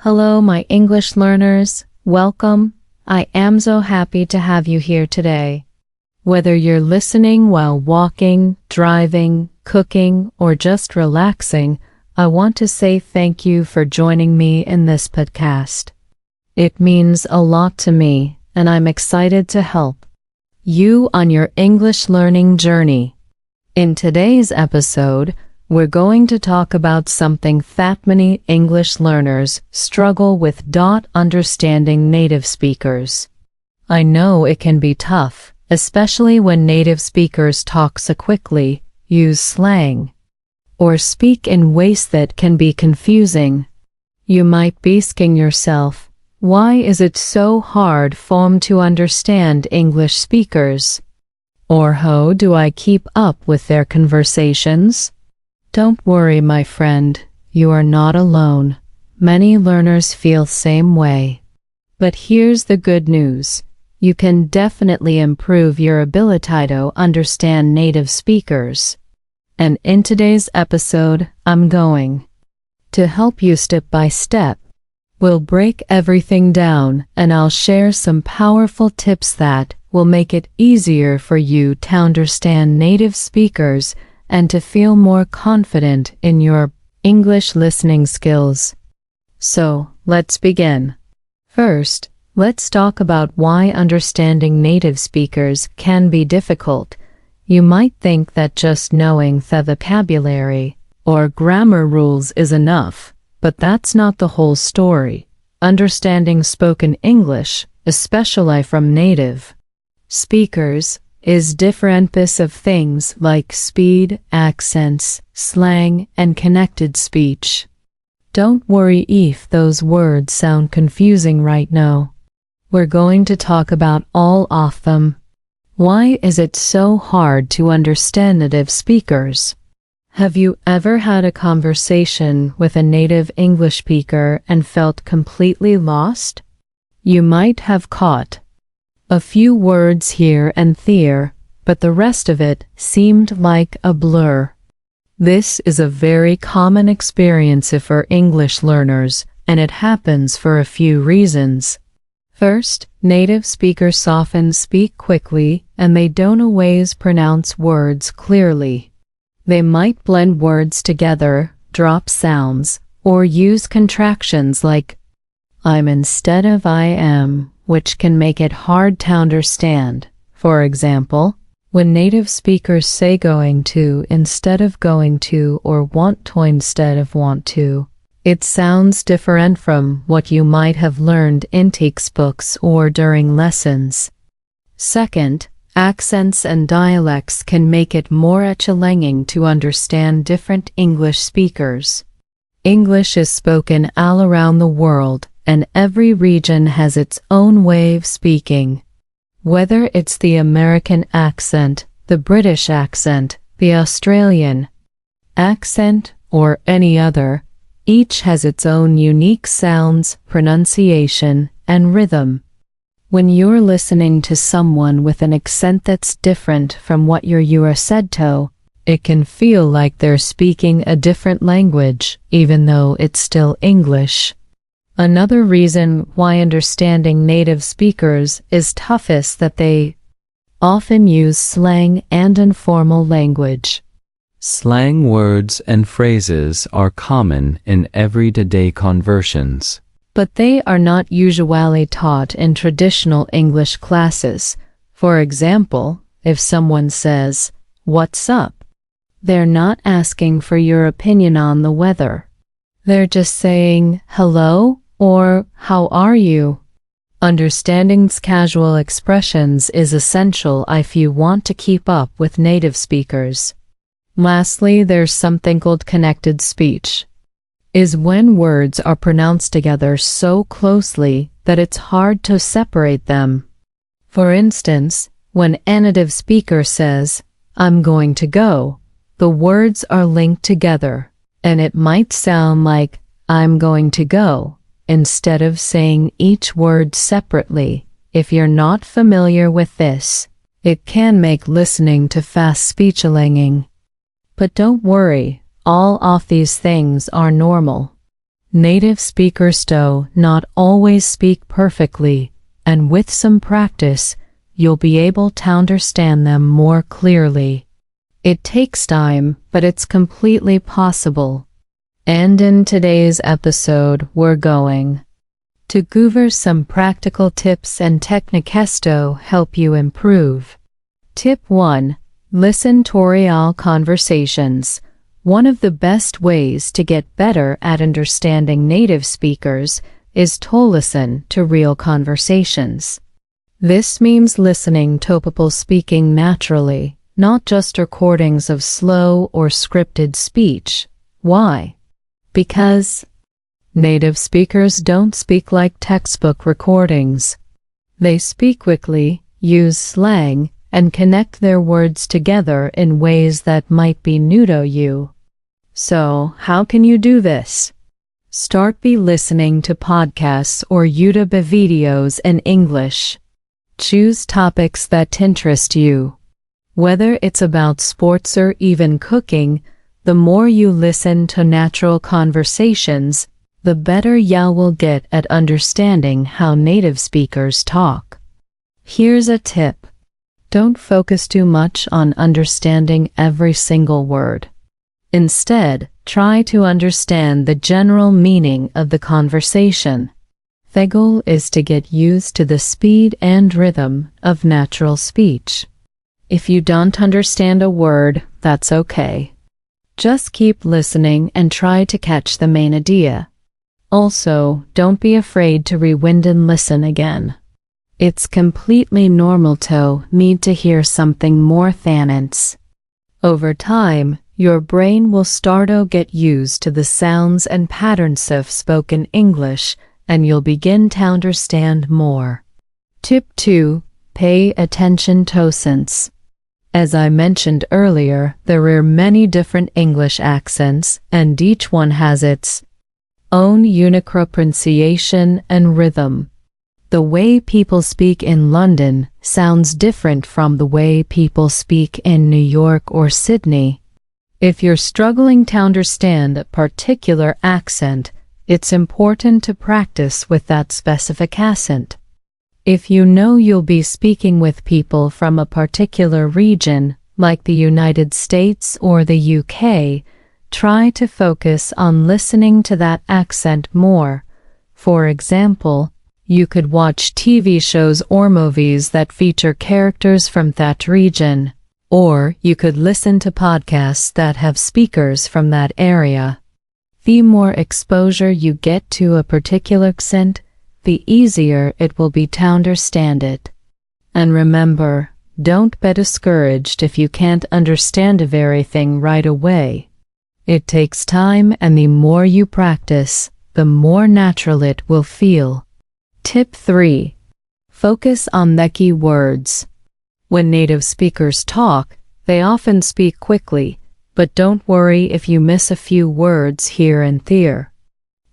Hello, my English learners. Welcome. I am so happy to have you here today. Whether you're listening while walking, driving, cooking, or just relaxing, I want to say thank you for joining me in this podcast. It means a lot to me, and I'm excited to help you on your English learning journey. In today's episode, we're going to talk about something that many English learners struggle with: understanding native speakers. I know it can be tough, especially when native speakers talk so quickly, use slang, or speak in ways that can be confusing. You might be asking yourself, why is it so hard for me to understand English speakers? Or how do I keep up with their conversations? Don't worry, my friend, you are not alone. Many learners feel the same way. But here's the good news. You can definitely improve your ability to understand native speakers. And in today's episode, I'm going to help you step by step. We'll break everything down, and I'll share some powerful tips that will make it easier for you to understand native speakers and to feel more confident in your English listening skills. So, let's begin. First, let's talk about why understanding native speakers can be difficult. You might think that just knowing the vocabulary or grammar rules is enough, but that's not the whole story. Understanding spoken English, especially from native speakers, is different of things like speed, accents, slang, and connected speech. Don't worry if those words sound confusing right now. We're going to talk about all of them. Why is it so hard to understand native speakers? Have you ever had a conversation with a native English speaker and felt completely lost? You might have caught a few words here and there, but the rest of it seemed like a blur. This is a very common experience for English learners, and it happens for a few reasons. First, native speakers often speak quickly, and they don't always pronounce words clearly. They might blend words together, drop sounds, or use contractions like I'm instead of I am, which can make it hard to understand. For example, when native speakers say going to instead of going to or want to instead of want to, it sounds different from what you might have learned in textbooks or during lessons. Second, accents and dialects can make it more challenging to understand different English speakers. English is spoken all around the world, and every region has its own way of speaking. Whether it's the American accent, the British accent, the Australian accent, or any other, each has its own unique sounds, pronunciation, and rhythm. When you're listening to someone with an accent that's different from what you're used to, it can feel like they're speaking a different language, even though it's still English. Another reason why understanding native speakers is tough is that they often use slang and informal language. Slang words and phrases are common in everyday conversations, but they are not usually taught in traditional English classes. For example, if someone says, "What's up?" they're not asking for your opinion on the weather. They're just saying, "Hello," or "How are you?" Understanding casual expressions is essential if you want to keep up with native speakers. Lastly, there's something called connected speech. Is when words are pronounced together so closely that it's hard to separate them. For instance, when a native speaker says, "I'm going to go," the words are linked together, and it might sound like "I'm going to go," instead of saying each word separately. If you're not familiar with this, it can make listening to fast speech challenging. But don't worry, all of these things are normal. Native speakers do not always speak perfectly, and with some practice, you'll be able to understand them more clearly. It takes time, but it's completely possible. And in today's episode, we're going to go over some practical tips and techniques to help you improve. Tip 1. Listen to real conversations. One of the best ways to get better at understanding native speakers is to listen to real conversations. This means listening to people speaking naturally, not just recordings of slow or scripted speech. Why? Because native speakers don't speak like textbook recordings. They speak quickly, use slang, and connect their words together in ways that might be new to you. So, how can you do this? Start by listening to podcasts or YouTube videos in English. Choose topics that interest you. Whether it's about sports or even cooking, the more you listen to natural conversations, the better you will get at understanding how native speakers talk. Here's a tip. Don't focus too much on understanding every single word. Instead, try to understand the general meaning of the conversation. The goal is to get used to the speed and rhythm of natural speech. If you don't understand a word, that's okay. Just keep listening and try to catch the main idea. Also, don't be afraid to rewind and listen again. It's completely normal to need to hear something more than once. Over time, your brain will start to get used to the sounds and patterns of spoken English, and you'll begin to understand more. Tip 2. Pay attention to sense. As I mentioned earlier, there are many different English accents, and each one has its own unique pronunciation and rhythm. The way people speak in London sounds different from the way people speak in New York or Sydney. If you're struggling to understand a particular accent, it's important to practice with that specific accent. If you know you'll be speaking with people from a particular region, like the United States or the UK, try to focus on listening to that accent more. For example, you could watch TV shows or movies that feature characters from that region, or you could listen to podcasts that have speakers from that area. The more exposure you get to a particular accent, the easier it will be to understand it. And remember, don't be discouraged if you can't understand everything right away. It takes time, and the more you practice, the more natural it will feel. Tip 3. Focus on the key words. When native speakers talk, they often speak quickly, but don't worry if you miss a few words here and there.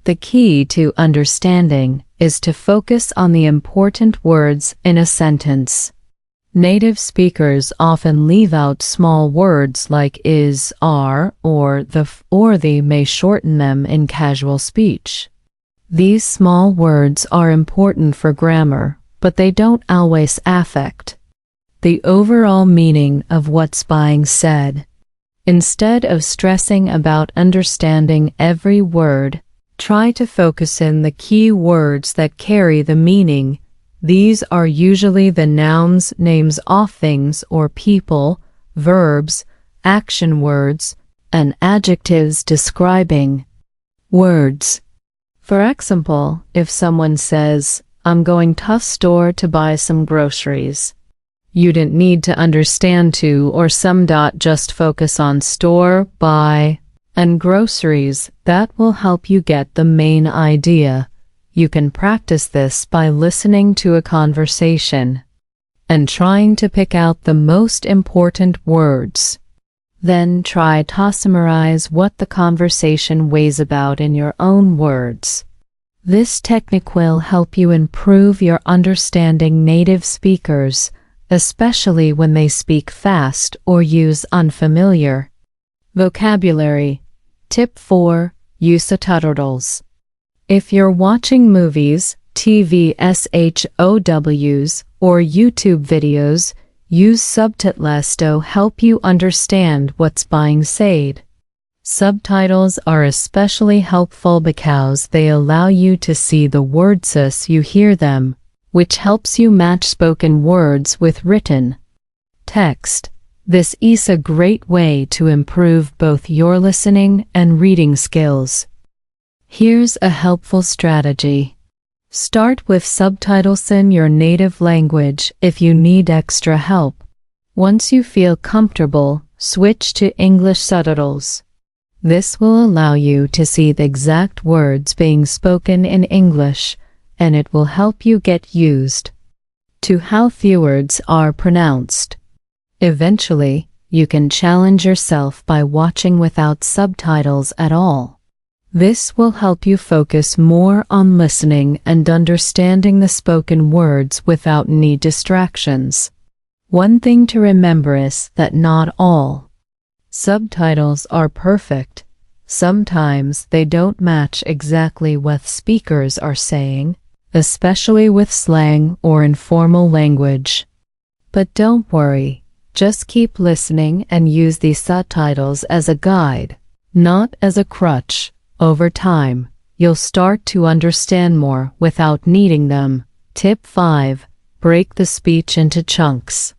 The key to understanding is to focus on the important words in a sentence. Native speakers often leave out small words like is, are, or they may shorten them in casual speech. These small words are important for grammar, but they don't always affect the overall meaning of what's being said. Instead of stressing about understanding every word, try to focus on the key words that carry the meaning. These are usually the nouns, names of things or people, verbs, action words, and adjectives describing words. For example, if someone says, "I'm going to the store to buy some groceries," you didn't need to understand to or some. Just focus on store, buy, and groceries. That will help you get the main idea. You can practice this by listening to a conversation and trying to pick out the most important words. Then try to summarize what the conversation was about in your own words. This technique will help you improve your understanding native speakers, especially when they speak fast or use unfamiliar vocabulary. Tip 4. Use subtitles. If you're watching movies, TV SHOWs, or YouTube videos, use subtitles to help you understand what's being said. Subtitles are especially helpful because they allow you to see the words as you hear them, which helps you match spoken words with written text. This is a great way to improve both your listening and reading skills. Here's a helpful strategy. Start with subtitles in your native language if you need extra help. Once you feel comfortable, switch to English subtitles. This will allow you to see the exact words being spoken in English, and it will help you get used to how few words are pronounced. Eventually, you can challenge yourself by watching without subtitles at all. This will help you focus more on listening and understanding the spoken words without any distractions. One thing to remember is that not all subtitles are perfect. Sometimes they don't match exactly what speakers are saying, especially with slang or informal language. But don't worry, just keep listening and use these subtitles as a guide, not as a crutch. Over time, you'll start to understand more without needing them. Tip 5. Break the speech into chunks.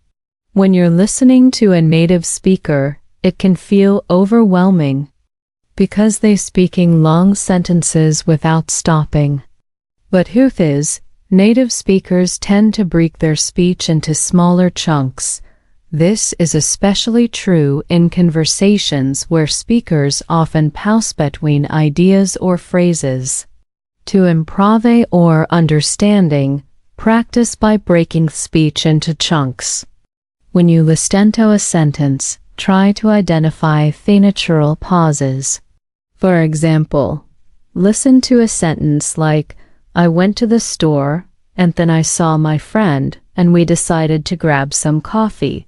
When you're listening to a native speaker, it can feel overwhelming because they're speaking long sentences without stopping. But truth is, native speakers tend to break their speech into smaller chunks. This is especially true in conversations where speakers often pause between ideas or phrases. To improve or understanding, practice by breaking speech into chunks. When you listen to a sentence, try to identify the natural pauses. For example, listen to a sentence like, "I went to the store, and then I saw my friend, and we decided to grab some coffee."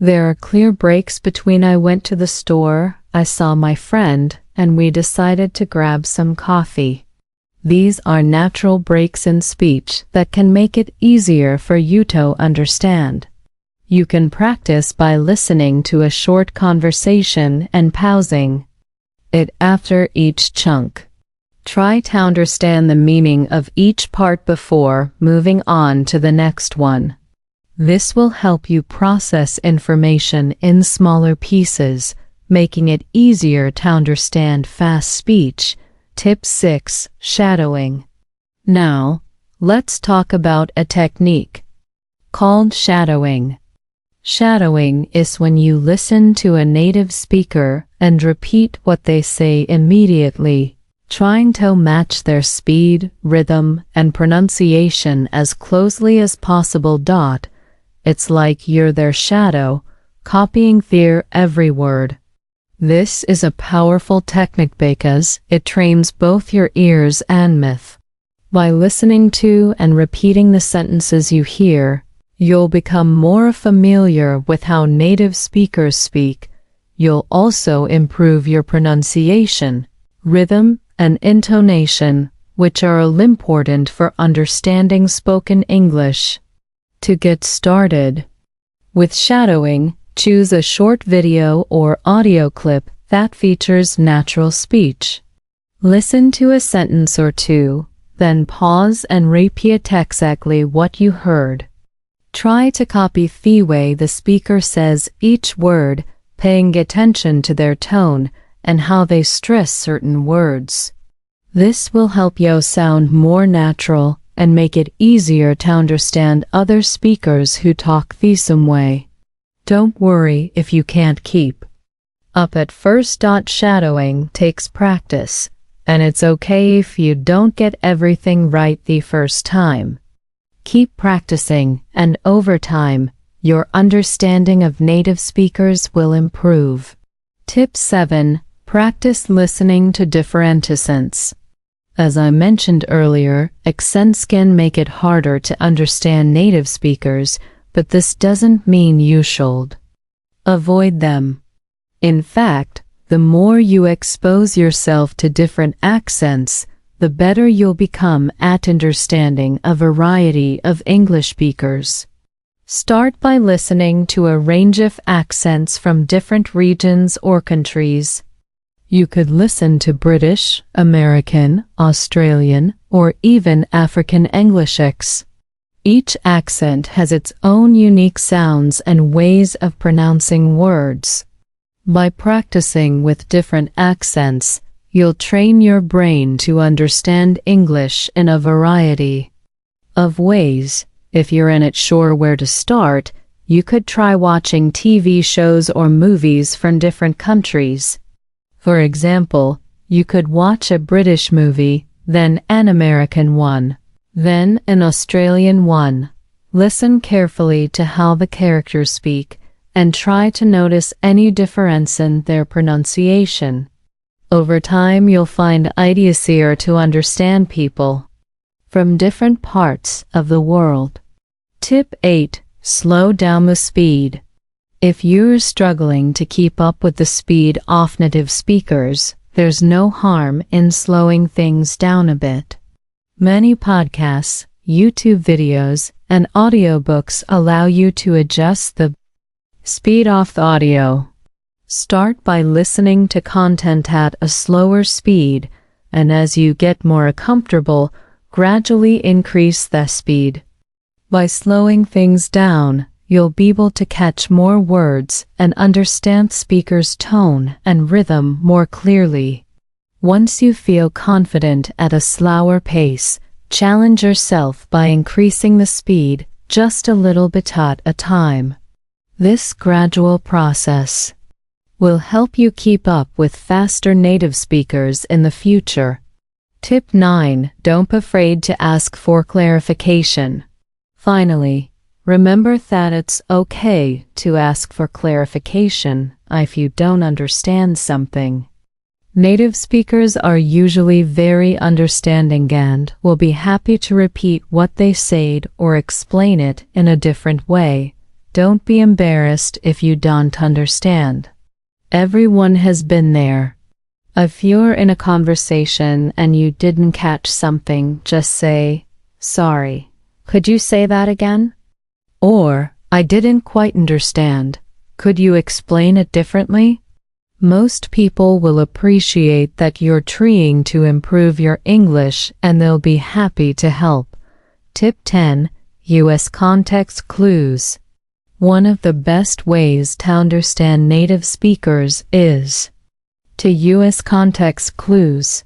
There are clear breaks between "I went to the store, I saw my friend, and we decided to grab some coffee." These are natural breaks in speech that can make it easier for you to understand. You can practice by listening to a short conversation and pausing it after each chunk. Try to understand the meaning of each part before moving on to the next one. This will help you process information in smaller pieces, making it easier to understand fast speech. Tip 6. Shadowing. Now, let's talk about a technique called shadowing. Shadowing is when you listen to a native speaker and repeat what they say immediately, trying to match their speed, rhythm, and pronunciation as closely as possible. It's like you're their shadow, copying their every word. This is a powerful technique because it trains both your ears and mouth. By listening to and repeating the sentences you hear, you'll become more familiar with how native speakers speak. You'll also improve your pronunciation, rhythm, and intonation, which are all important for understanding spoken English. To get started with shadowing, choose a short video or audio clip that features natural speech. Listen to a sentence or two, then pause and repeat exactly what you heard. Try to copy the way the speaker says each word, paying attention to their tone and how they stress certain words. This will help you sound more natural and make it easier to understand other speakers who talk the same way. Don't worry if you can't keep up at first. Shadowing takes practice, and it's okay if you don't get everything right the first time. Keep practicing, and over time, your understanding of native speakers will improve. Tip 7. Practice listening to different accents. As I mentioned earlier, accents can make it harder to understand native speakers, but this doesn't mean you should avoid them. In fact, the more you expose yourself to different accents, the better you'll become at understanding a variety of English speakers. Start by listening to a range of accents from different regions or countries. You could listen to British, American, Australian, or even African Englishics. Each accent has its own unique sounds and ways of pronouncing words. By practicing with different accents, you'll train your brain to understand English in a variety of ways. If you're not sure where to start, you could try watching TV shows or movies from different countries. For example, you could watch a British movie, then an American one, then an Australian one. Listen carefully to how the characters speak and try to notice any difference in their pronunciation. Over time, you'll find it easier to understand people from different parts of the world. Tip 8. Slow down the speed. If you're struggling to keep up with the speed of native speakers, there's no harm in slowing things down a bit. Many podcasts, YouTube videos, and audiobooks allow you to adjust the speed of the audio. Start by listening to content at a slower speed, and as you get more comfortable, gradually increase the speed. By slowing things down, you'll be able to catch more words and understand speakers' tone and rhythm more clearly. Once you feel confident at a slower pace, challenge yourself by increasing the speed just a little bit at a time. This gradual process will help you keep up with faster native speakers in the future. Tip 9. Don't be afraid to ask for clarification. Finally, remember that it's okay to ask for clarification if you don't understand something. Native speakers are usually very understanding and will be happy to repeat what they said or explain it in a different way. Don't be embarrassed if you don't understand. Everyone has been there. If you're in a conversation and you didn't catch something, just say, "Sorry, could you say that again?" Or, "I didn't quite understand. Could you explain it differently?" Most people will appreciate that you're trying to improve your English and they'll be happy to help. Tip 10. U.S. context clues. One of the best ways to understand native speakers is to use context clues.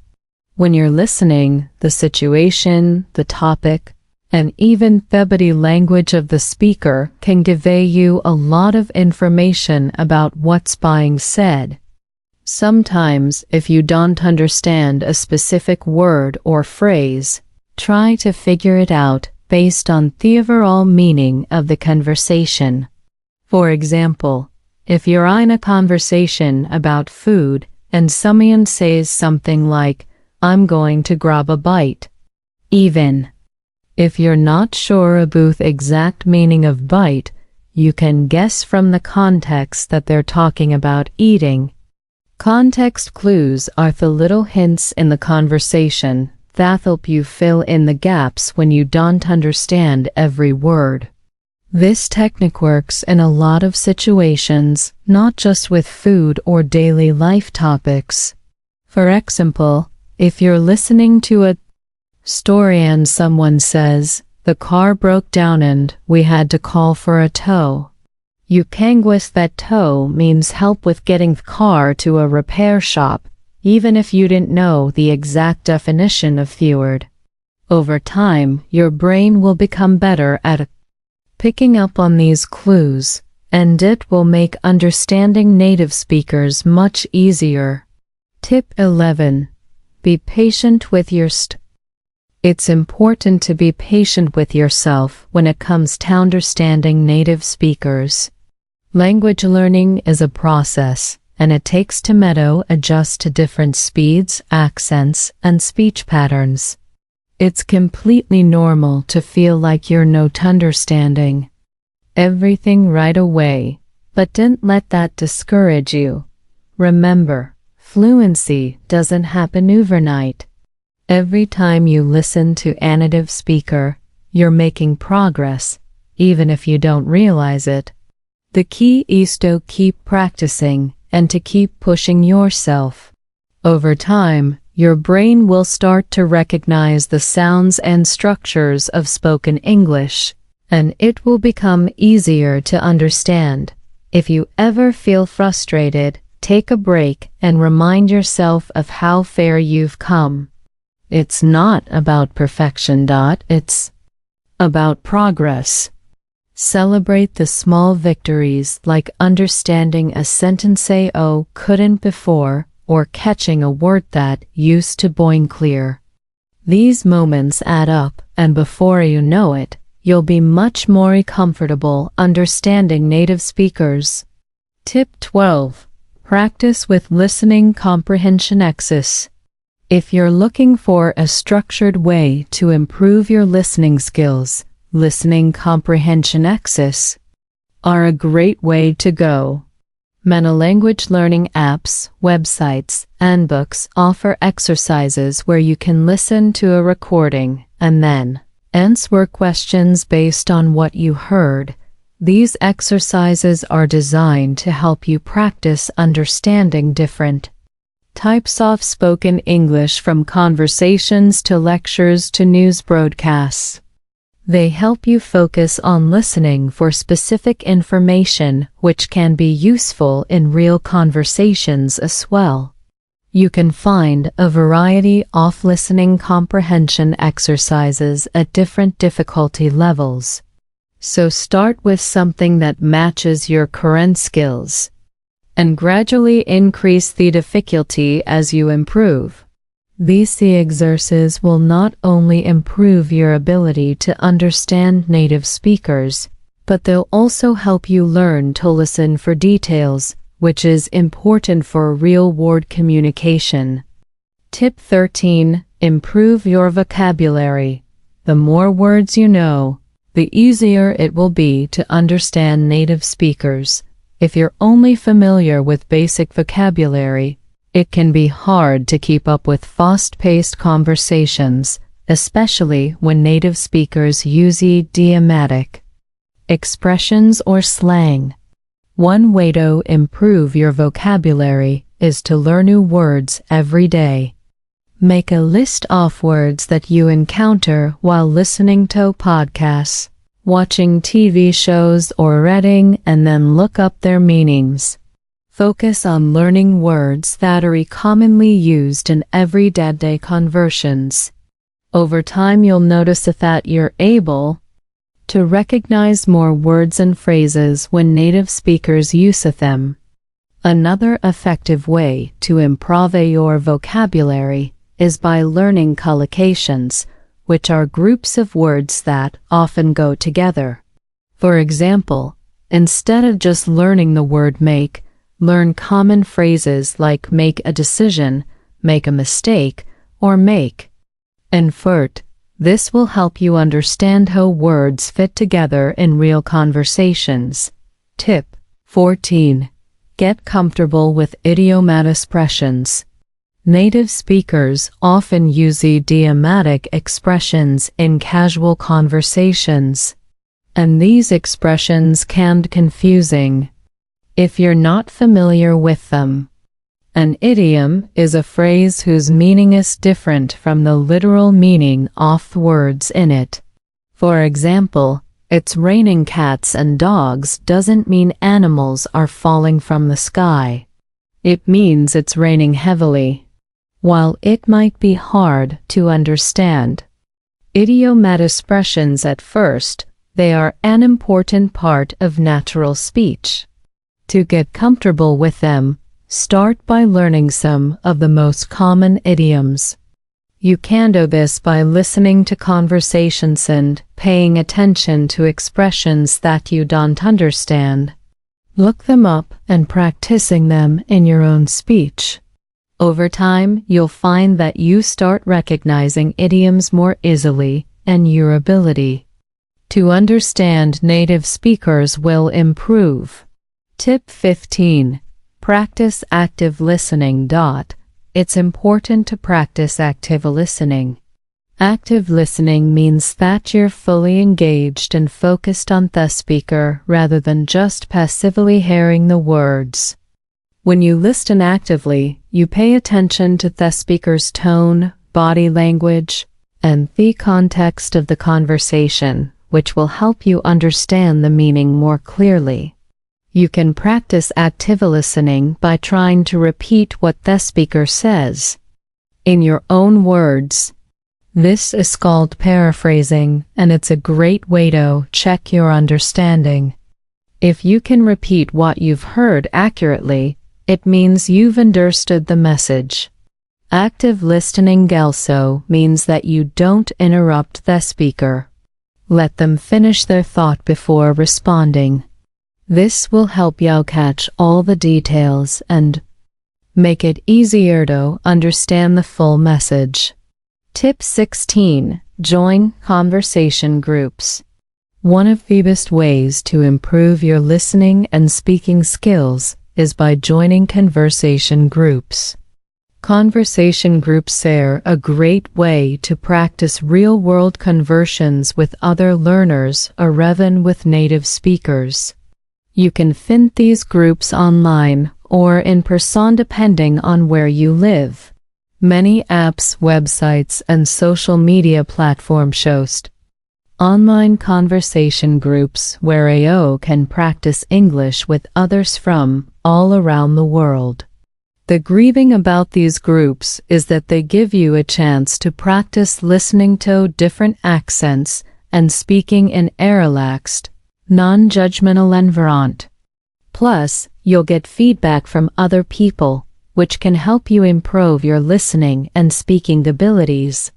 When you're listening, the situation, the topic, and even the body language of the speaker can give you a lot of information about what's being said. Sometimes, if you don't understand a specific word or phrase, try to figure it out based on the overall meaning of the conversation. For example, if you're in a conversation about food and someone says something like, "I'm going to grab a bite," even if you're not sure about the exact meaning of bite, you can guess from the context that they're talking about eating. Context clues are the little hints in the conversation that help you fill in the gaps when you don't understand every word. This technique works in a lot of situations, not just with food or daily life topics. For example, if you're listening to a story and someone says, "The car broke down and we had to call for a tow," you can guess that tow means help with getting the car to a repair shop, even if you didn't know the exact definition of the word. Over time, your brain will become better at picking up on these clues, and it will make understanding native speakers much easier. Tip 11. Be patient with your It's important to be patient with yourself when it comes to understanding native speakers. Language learning is a process, and it takes time to adjust to different speeds, accents, and speech patterns. It's completely normal to feel like you're not understanding everything right away, but don't let that discourage you. Remember, fluency doesn't happen overnight. Every time you listen to a native speaker, you're making progress, even if you don't realize it. The key is to keep practicing and to keep pushing yourself. Over time, your brain will start to recognize the sounds and structures of spoken English, and it will become easier to understand. If you ever feel frustrated, take a break and remind yourself of how far you've come. It's not about perfection. It's about progress. Celebrate the small victories like understanding a sentence "oh couldn't" before, or catching a word that used to boing clear. These moments add up, and before you know it, you'll be much more comfortable understanding native speakers. Tip 12. Practice with listening comprehension exercise. If you're looking for a structured way to improve your listening skills, listening comprehension exercises are a great way to go. Many language learning apps, websites, and books offer exercises where you can listen to a recording and then answer questions based on what you heard. These exercises are designed to help you practice understanding different types of spoken English, from conversations to lectures to news broadcasts. They help you focus on listening for specific information, which can be useful in real conversations as well. You can find a variety of listening comprehension exercises at different difficulty levels. So start with something that matches your current skills, and gradually increase the difficulty as you improve. These exercises will not only improve your ability to understand native speakers, but they'll also help you learn to listen for details, which is important for real-world communication. Tip 13. Improve your vocabulary. The more words you know, the easier it will be to understand native speakers. If you're only familiar with basic vocabulary, it can be hard to keep up with fast-paced conversations, especially when native speakers use idiomatic expressions or slang. One way to improve your vocabulary is to learn new words every day. Make a list of words that you encounter while listening to podcasts, watching TV shows, or reading, and then look up their meanings. Focus on learning words that are commonly used in everyday conversations. Over time, you'll notice that you're able to recognize more words and phrases when native speakers use them. Another effective way to improve your vocabulary is by learning collocations, which are groups of words that often go together. For example, instead of just learning the word make, learn common phrases like make a decision, make a mistake, or make an effort. This will help you understand how words fit together in real conversations. Tip 14. Get comfortable with idiomatic expressions. Native speakers often use idiomatic expressions in casual conversations, and these expressions can be confusing if you're not familiar with them. An idiom is a phrase whose meaning is different from the literal meaning of the words in it. For example, it's raining cats and dogs doesn't mean animals are falling from the sky. It means it's raining heavily. While it might be hard to understand idiomatic expressions at first, they are an important part of natural speech. To get comfortable with them, start by learning some of the most common idioms. You can do this by listening to conversations and paying attention to expressions that you don't understand. Look them up and practicing them in your own speech. Over time, you'll find that you start recognizing idioms more easily, and your ability to understand native speakers will improve. Tip 15. Practice active listening. it's important to practice active listening. Active listening means that you're fully engaged and focused on the speaker rather than just passively hearing the words. When you listen actively, you pay attention to the speaker's tone, body language, and the context of the conversation, which will help you understand the meaning more clearly. You can practice active listening by trying to repeat what the speaker says in your own words. This is called paraphrasing, and it's a great way to check your understanding. If you can repeat what you've heard accurately, it means you've understood the message. Active listening also means that you don't interrupt the speaker. Let them finish their thought before responding. This will help you catch all the details and make it easier to understand the full message. Tip 16. Join conversation groups. One of the best ways to improve your listening and speaking skills is by joining conversation groups. Conversation groups are a great way to practice real-world conversations with other learners or even with native speakers. You can find these groups online or in person depending on where you live. Many apps, websites, and social media platforms host online conversation groups where you can practice English with others from all around the world. The great thing about these groups is that they give you a chance to practice listening to different accents and speaking in a relaxed, non-judgmental environment. Plus, you'll get feedback from other people, which can help you improve your listening and speaking abilities.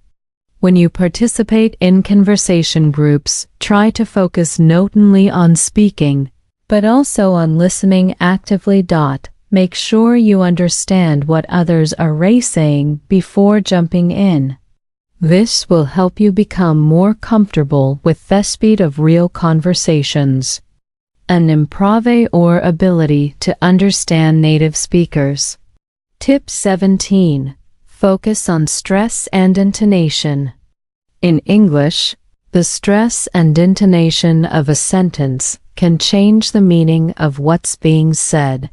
When you participate in conversation groups, try to focus not only on speaking, but also on listening actively. Make sure you understand what others are saying before jumping in. This will help you become more comfortable with the speed of real conversations and improve your ability to understand native speakers. Tip 17. Focus on stress and intonation. In English, the stress and intonation of a sentence can change the meaning of what's being said.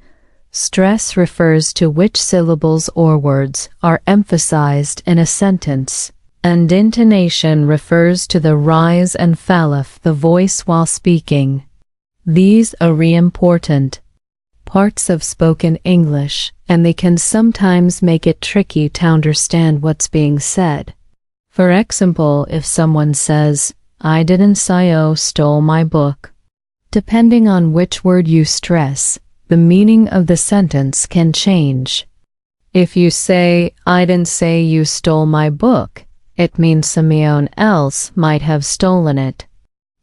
Stress refers to which syllables or words are emphasized in a sentence, and intonation refers to the rise and fall of the voice while speaking. These are really important parts of spoken English, and they can sometimes make it tricky to understand what's being said. For example, if someone says, "I didn't say you stole my book," depending on which word you stress, the meaning of the sentence can change. If you say, "I didn't say you stole my book," it means someone else might have stolen it.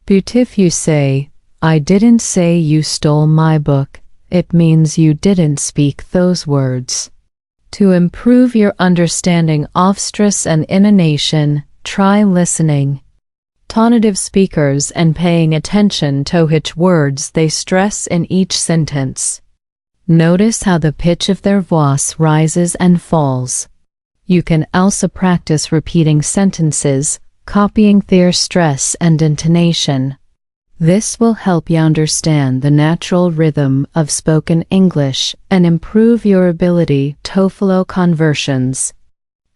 But if you say, "I didn't say you stole my book," it means you didn't speak those words. To improve your understanding of stress and intonation, try listening to native speakers and paying attention to which words they stress in each sentence. Notice how the pitch of their voice rises and falls. You can also practice repeating sentences, copying their stress and intonation. This will help you understand the natural rhythm of spoken English and improve your ability to follow conversations.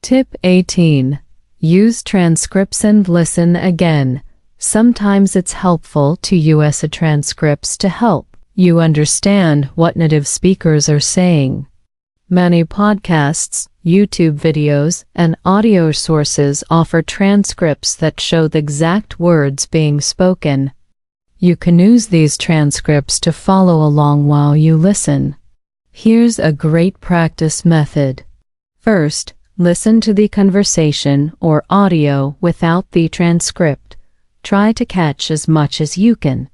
Tip 18. Use transcripts and listen again. Sometimes it's helpful to use transcripts to help you understand what native speakers are saying. Many podcasts, YouTube videos, and audio sources offer transcripts that show the exact words being spoken. You can use these transcripts to follow along while you listen. Here's a great practice method. First, listen to the conversation or audio without the transcript. Try to catch as much as you can.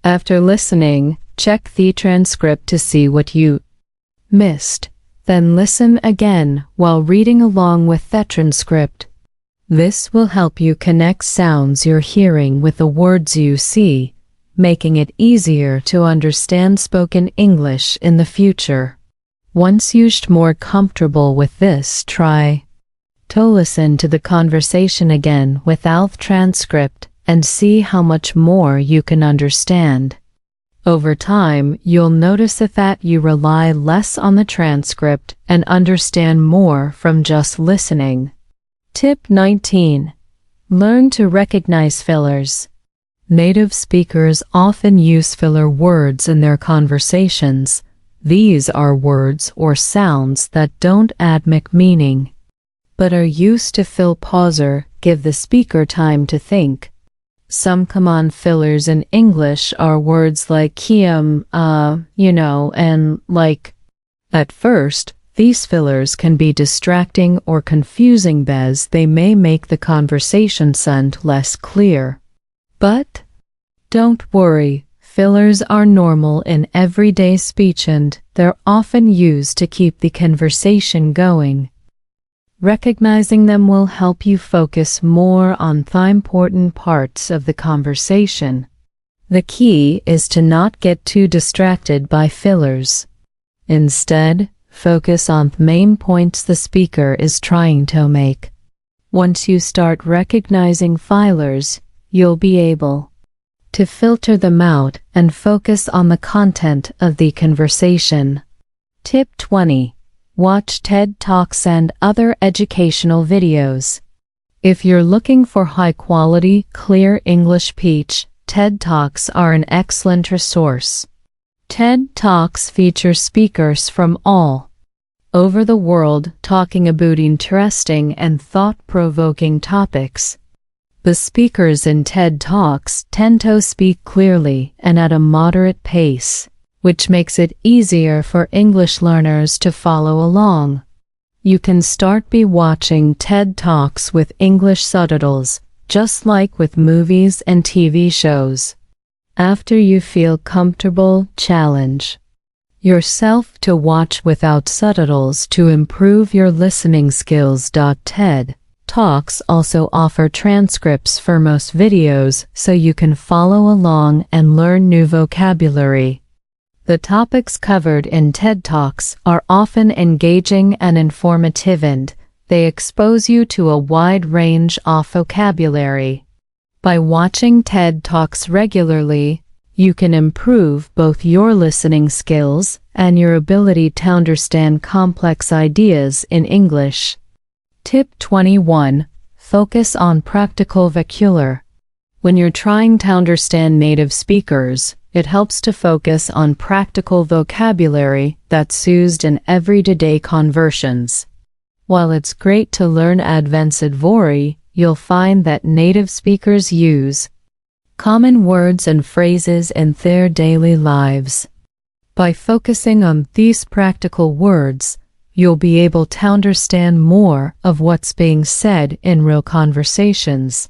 After listening, check the transcript to see what you missed. Then listen again while reading along with the transcript. This will help you connect sounds you're hearing with the words you see, making it easier to understand spoken English in the future. Once you're more comfortable with this, try to listen to the conversation again without transcript and see how much more you can understand. Over time, you'll notice that you rely less on the transcript and understand more from just listening. Tip 19. Learn to recognize fillers. Native speakers often use filler words in their conversations. These are words or sounds that don't add meaning, but are used to fill pause or give the speaker time to think. Some common fillers in English are words like and like. At first, these fillers can be distracting or confusing as they may make the conversation sound less clear. But don't worry, fillers are normal in everyday speech and they're often used to keep the conversation going. Recognizing them will help you focus more on the important parts of the conversation. The key is to not get too distracted by fillers. Instead, focus on the main points the speaker is trying to make. Once you start recognizing fillers, you'll be able to filter them out and focus on the content of the conversation. Tip 20. Watch TED Talks and other educational videos. If you're looking for high-quality, clear English speech, TED Talks are an excellent resource. TED Talks feature speakers from all over the world talking about interesting and thought-provoking topics. The speakers in TED Talks tend to speak clearly and at a moderate pace, which makes it easier for English learners to follow along. You can start by watching TED Talks with English subtitles, just like with movies and TV shows. After you feel comfortable, challenge yourself to watch without subtitles to improve your listening skills. TED Talks also offer transcripts for most videos so you can follow along and learn new vocabulary. The topics covered in TED Talks are often engaging and informative, and they expose you to a wide range of vocabulary. By watching TED Talks regularly, you can improve both your listening skills and your ability to understand complex ideas in English. Tip 21. Focus on practical vocabulary. When you're trying to understand native speakers, it helps to focus on practical vocabulary that's used in everyday conversations. While it's great to learn advanced vocabulary, you'll find that native speakers use common words and phrases in their daily lives. By focusing on these practical words, you'll be able to understand more of what's being said in real conversations.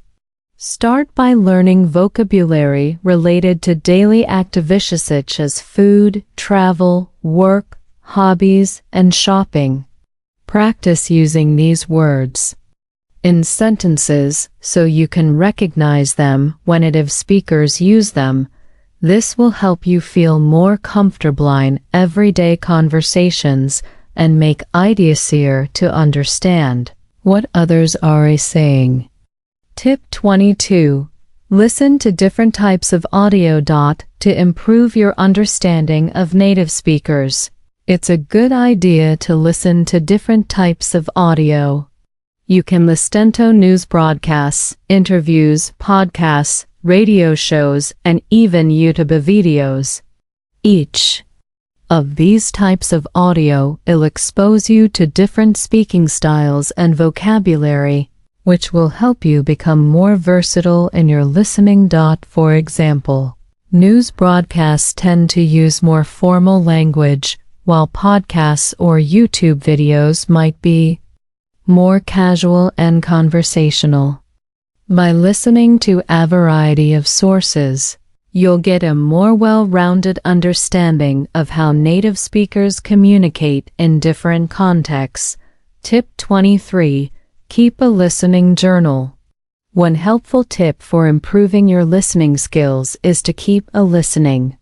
Start by learning vocabulary related to daily activities such as food, travel, work, hobbies, and shopping. Practice using these words in sentences so you can recognize them when native speakers use them. This will help you feel more comfortable in everyday conversations and make it easier to understand what others are saying. Tip 22. Listen to different types of audio. To improve your understanding of native speakers, it's a good idea to listen to different types of audio. You can listen to news broadcasts, interviews, podcasts, radio shows, and even YouTube videos. Each of these types of audio will expose you to different speaking styles and vocabulary, which will help you become more versatile in your listening. For example, news broadcasts tend to use more formal language, while podcasts or YouTube videos might be more casual and conversational. By listening to a variety of sources, you'll get a more well-rounded understanding of how native speakers communicate in different contexts. Tip 23. Keep a listening journal. One helpful tip for improving your listening skills is to keep a listening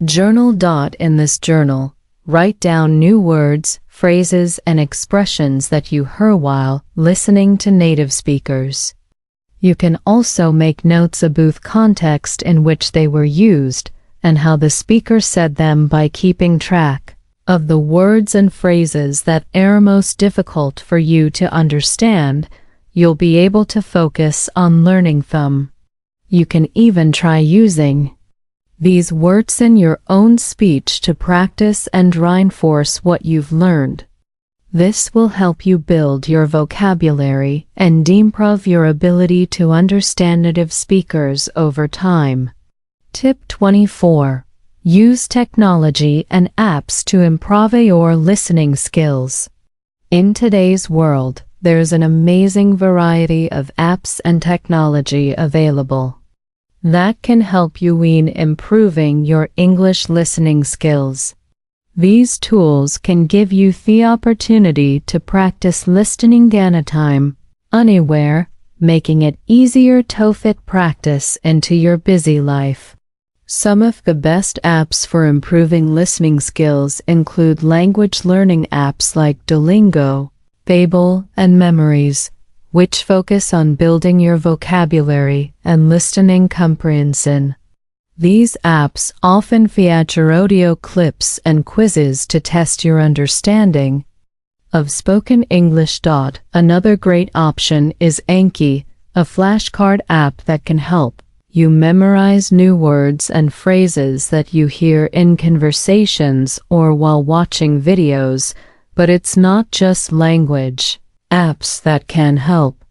journal. In this journal, Write down new words, phrases, and expressions that you heard while listening to native speakers. You can also make notes about context in which they were used and how the speaker said them. By keeping track of the words and phrases that are most difficult for you to understand, you'll be able to focus on learning them. You can even try using these words in your own speech to practice and reinforce what you've learned. This will help you build your vocabulary and improve your ability to understand native speakers over time. Tip 24. Use technology and apps to improve your listening skills. In today's world, there's an amazing variety of apps and technology available that can help you in improving your English listening skills. These tools can give you the opportunity to practice listening anytime, anywhere, making it easier to fit practice into your busy life. Some of the best apps for improving listening skills include language learning apps like Duolingo, Fable, and Memories, which focus on building your vocabulary and listening comprehension. These apps often feature audio clips and quizzes to test your understanding of spoken English. Another great option is Anki, a flashcard app that can help you memorize new words and phrases that you hear in conversations or while watching videos. But it's not just language apps that can help.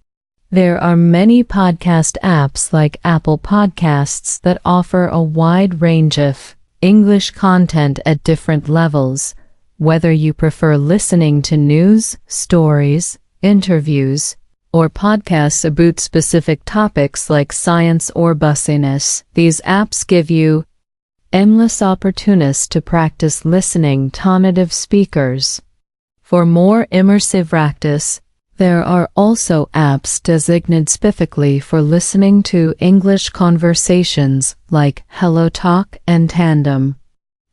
There are many podcast apps like Apple Podcasts that offer a wide range of English content at different levels. Whether you prefer listening to news, stories, interviews, or podcasts about specific topics like science or business, these apps give you endless opportunities to practice listening to native speakers. For more immersive practice, there are also apps designated specifically for listening to English conversations like HelloTalk and Tandem.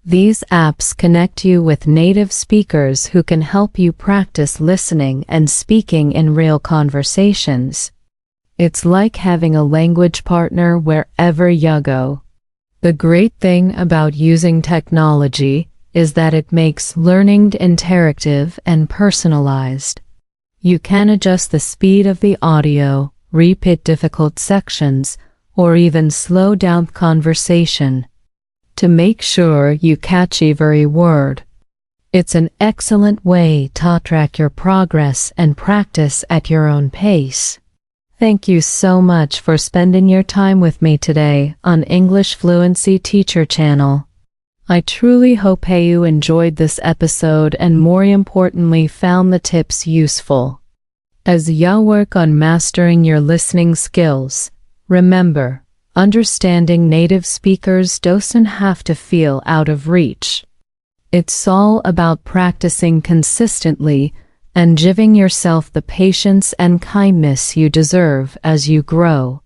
These apps connect you with native speakers who can help you practice listening and speaking in real conversations. It's like having a language partner wherever you go. The great thing about using technology is that it makes learning interactive and personalized. You can adjust the speed of the audio, repeat difficult sections, or even slow down conversation to make sure you catch every word. It's an excellent way to track your progress and practice at your own pace. Thank you so much for spending your time with me today on English Fluency Teacher Channel. I truly hope you enjoyed this episode and more importantly found the tips useful. As you work on mastering your listening skills, remember, understanding native speakers doesn't have to feel out of reach. It's all about practicing consistently and giving yourself the patience and kindness you deserve as you grow.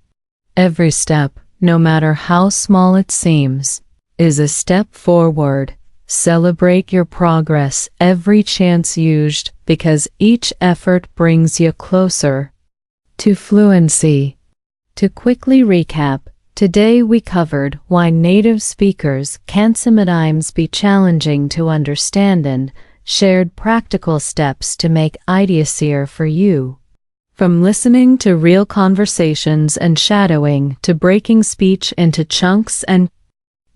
Every step, no matter how small it seems, is a step forward. Celebrate your progress every chance used because each effort brings you closer to fluency. To quickly recap, today we covered why native speakers can sometimes be challenging to understand and shared practical steps to make it easier for you. From listening to real conversations and shadowing to breaking speech into chunks and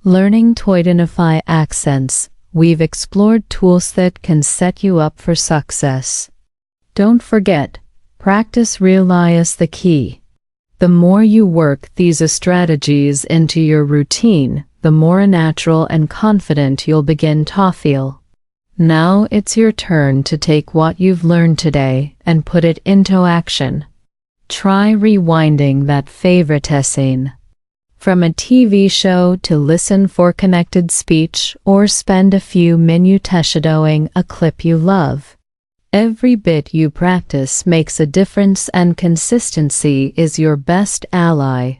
learning to identify accents, we've explored tools that can set you up for success. Don't forget, practice really is the key. The more you work these strategies into your routine, the more natural and confident you'll begin to feel. Now it's your turn to take what you've learned today and put it into action. Try rewinding that favorite scene from a TV show to listen for connected speech or spend a few minutes shadowing a clip you love. Every bit you practice makes a difference and consistency is your best ally.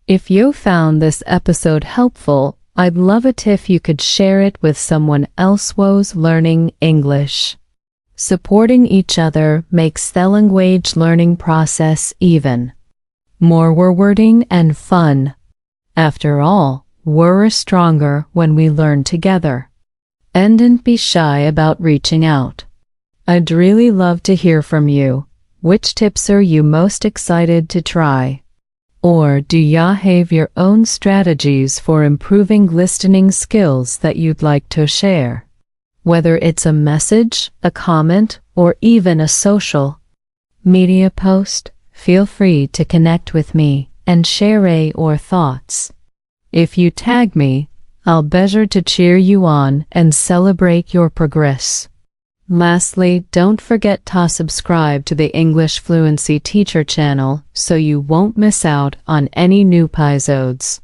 If you found this episode helpful I'd love it if you could share it with someone else who's learning English. Supporting each other makes the language learning process even more rewarding and fun. After all, we're stronger when we learn together. And don't be shy about reaching out. I'd really love to hear from you. Which tips are you most excited to try? Or do ya have your own strategies for improving listening skills that you'd like to share? Whether it's a message, a comment, or even a social media post, feel free to connect with me and share your thoughts. If you tag me, I'll be sure to cheer you on and celebrate your progress. Lastly, don't forget to subscribe to the English Fluency Teacher channel so you won't miss out on any new episodes.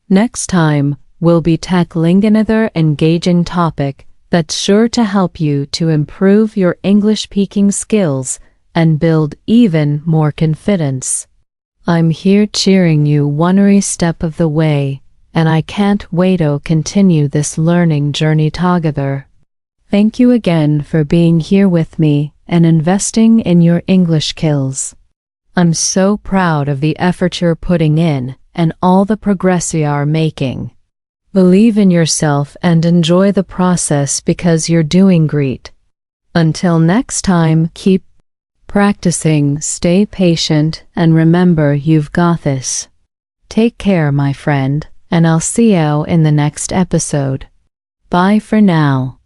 Next time, we'll be tackling another engaging topic that's sure to help you to improve your English speaking skills and build even more confidence. I'm here cheering you one step of the way, and I can't wait to continue this learning journey together. Thank you again for being here with me and investing in your English skills. I'm so proud of the effort you're putting in and all the progress you are making. Believe in yourself and enjoy the process because you're doing great. Until next time, keep practicing, stay patient, and remember you've got this. Take care, my friend, and I'll see you in the next episode. Bye for now.